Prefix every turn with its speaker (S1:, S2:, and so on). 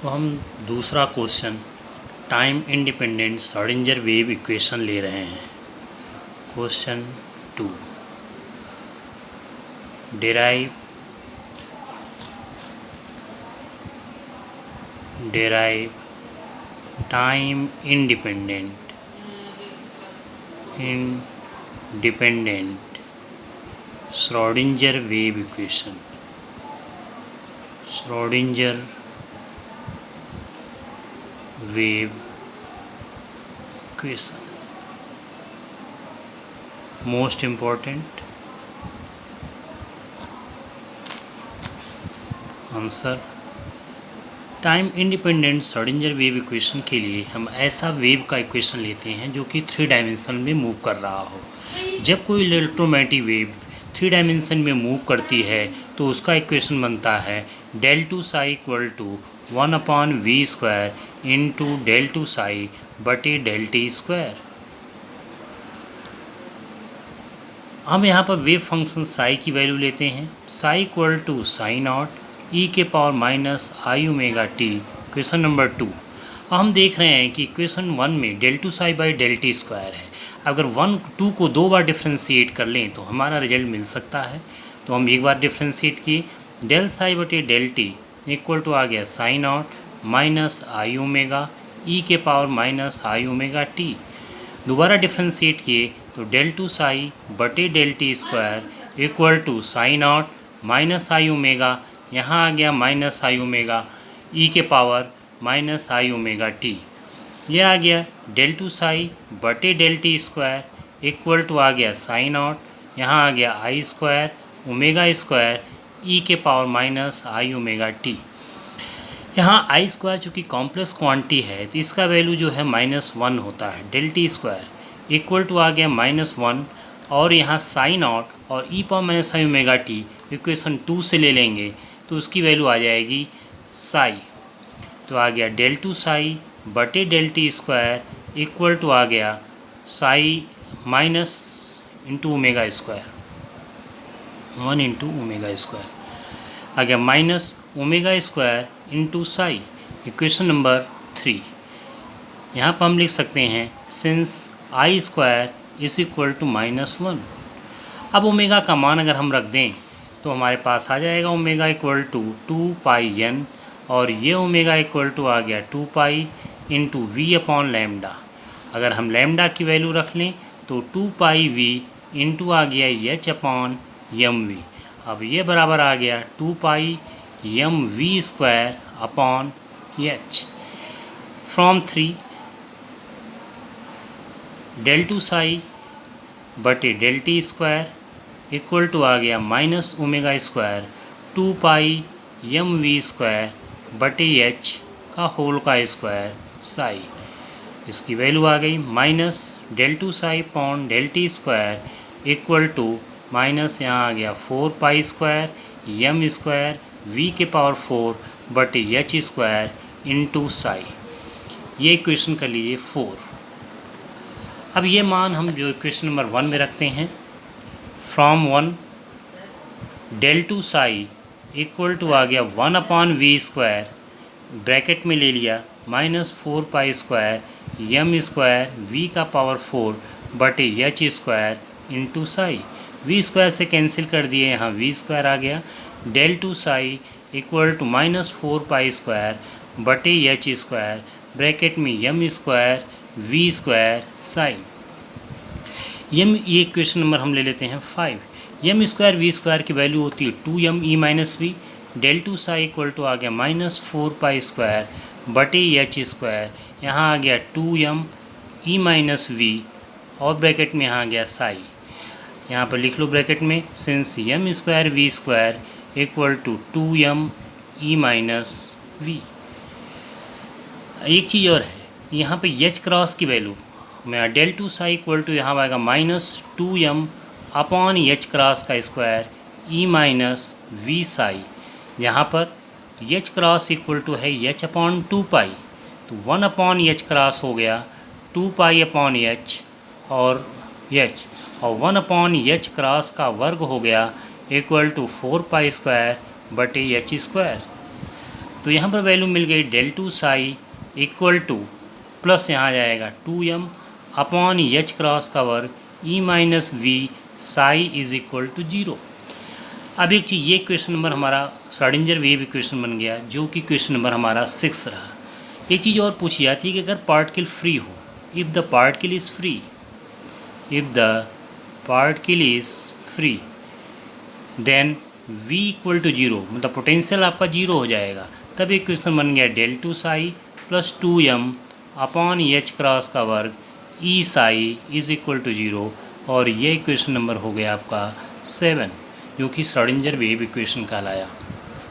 S1: तो हम दूसरा question time independent Schrodinger wave equation ले रहे हैं। Question 2, derive time independent Schrodinger wave equation. Schrodinger wave equation most important answer. Time independent Schrodinger wave equation के लिए हम ऐसा वेव का इक्वेशन लेते हैं जो कि 3 डायमेंशन में मूव कर रहा हो। जब कोई इलेक्ट्रोमैग्नेटिक वेव 3 डायमेंशन में मूव करती है तो उसका इक्वेशन बनता है del 2 psi equal to 1/v² into del 2 psi बटे del t स्क्वायर। हम यहाँ पर वेव फंक्शन साई की वैल्यू लेते हैं। Psi equal to psi naught e के power minus i omega t, equation number 2। हम देख रहे हैं कि इक्वेशन 1 में del 2 psi by del t square है। अगर 2 को 2 बार डिफ्रेंशिएट कर लें तो हमारा रिजल्ट मिल सकता है। तो हम एक बार डिफ्रेंशिएट किए, del psi बटे del t इक्वल टू आ गया psi naught minus i omega e के power minus i omega t. दोबारा डिफ्रेंशिएट किए तो del 2 psi बटे del t square equal to psi naught minus i omega, यहाँ आ गया माइनस आई ओमेगा ई के power minus i omega t. यह आ गया del 2 psi बटे del t square equal to आ गया साई नॉट, यहाँ आ गया आई स्क्वायर ओमेगा स्क्वायर ई के power minus i omega T. यहाँ आई स्क्वायर चूँकि कॉम्प्लेक्स क्वांटिटी है तो इसका वैल्यू जो है -1 होता है। del t square equal to आ गया -1 और यहाँ साई नॉट और e power minus i omega t equation 2 से ले लेंगे तो उसकी वैल्यू आ जाएगी साई। तो आ गया del 2 psi बटे del t square equal to आ गया psi minus into omega square 1 into omega square आ गया minus omega square into psi, equation number 3। यहाँ पर हम लिख सकते हैं since i square is equal to -1। अब ओमेगा का मान अगर हम रख दें तो हमारे पास आ जाएगा omega equal to 2 pi n और ये ओमेगा इक्वल टू आ गया 2 pi into v upon lambda. अगर हम लैम्डा की वैल्यू रख लें तो 2 पाई वी इंटू आ गया h अपॉन यम वी। अब ये बराबर आ गया 2 pi m v square upon h। From 3 del 2 psi बटे del t square equal to आ गया minus omega square 2 pi m v square बटे h का होल का स्क्वायर साई। इसकी वैल्यू आ गई माइनस del 2 psi पॉन del t square equal to minus यहाँ आ गया 4 pi square m square v के पावर 4 बटे h स्क्वायर इंटू साई। ये इक्वेशन कर लीजिए 4। अब ये मान हम जो इक्वेशन नंबर 1 में रखते हैं, from 1 del 2 psi equal to आ गया 1/v स्क्वायर ब्रैकेट में ले लिया minus 4 pi square m square v का पावर 4 बटे h square into psi. v square से कैंसिल कर दिए, यहाँ v स्क्वायर आ गया del 2 psi equal to -4 pi square बटे h स्क्वायर ब्रैकेट में m square v square psi. यम ये इक्वेशन नंबर हम ले लेते हैं 5। यम स्क्वायर वी स्क्वायर की वैल्यू होती है 2m e minus v. del 2 psi equal to आ गया -4 पाई स्क्वायर बटे h स्क्वायर, यहाँ आ गया 2m e माइनस वी और ब्रैकेट में यहाँ आ गया साई। यहाँ पर लिख लो ब्रैकेट में since m square v square equal to 2m e minus v. एक चीज़ और है, यहाँ पे h क्रॉस की वैल्यू में del 2 psi इक्वल टू यहाँ आएगा -2m अपॉन h क्रॉस का square e minus v psi. यहाँ पर h क्रॉस इक्वल टू है h अपॉन 2 पाई, तो 1 अपॉन h क्रॉस हो गया 2 पाई अपॉन h और 1 अपॉन h क्रॉस का वर्ग हो गया इक्वल टू 4 पाई स्क्वायर बटे h स्क्वायर। तो यहाँ पर वैल्यू मिल गई del 2 psi equal to plus यहाँ आ जाएगा 2m अपॉन एच क्रॉस का वर्ग e minus v psi is equal to 0। अब एक चीज़, ये क्वेश्चन नंबर हमारा श्रोडिंगर वेव इक्वेशन बन गया, जो कि क्वेश्चन नंबर हमारा 6 रहा। एक चीज़ और पूछी जाती है कि अगर पार्टिकल फ्री हो, if the particle is free, if the particle is free then v equal to 0, मतलब पोटेंशियल आपका 0 हो जाएगा। तब एक क्वेश्चन बन गया del 2 Sai plus 2m upon h cross का वर्ग ई साई इज इक्वल टू 0, और ये क्वेश्चन नंबर हो गया आपका 7, जो कि श्रोडिंगर वेव इक्वेशन कहलाया।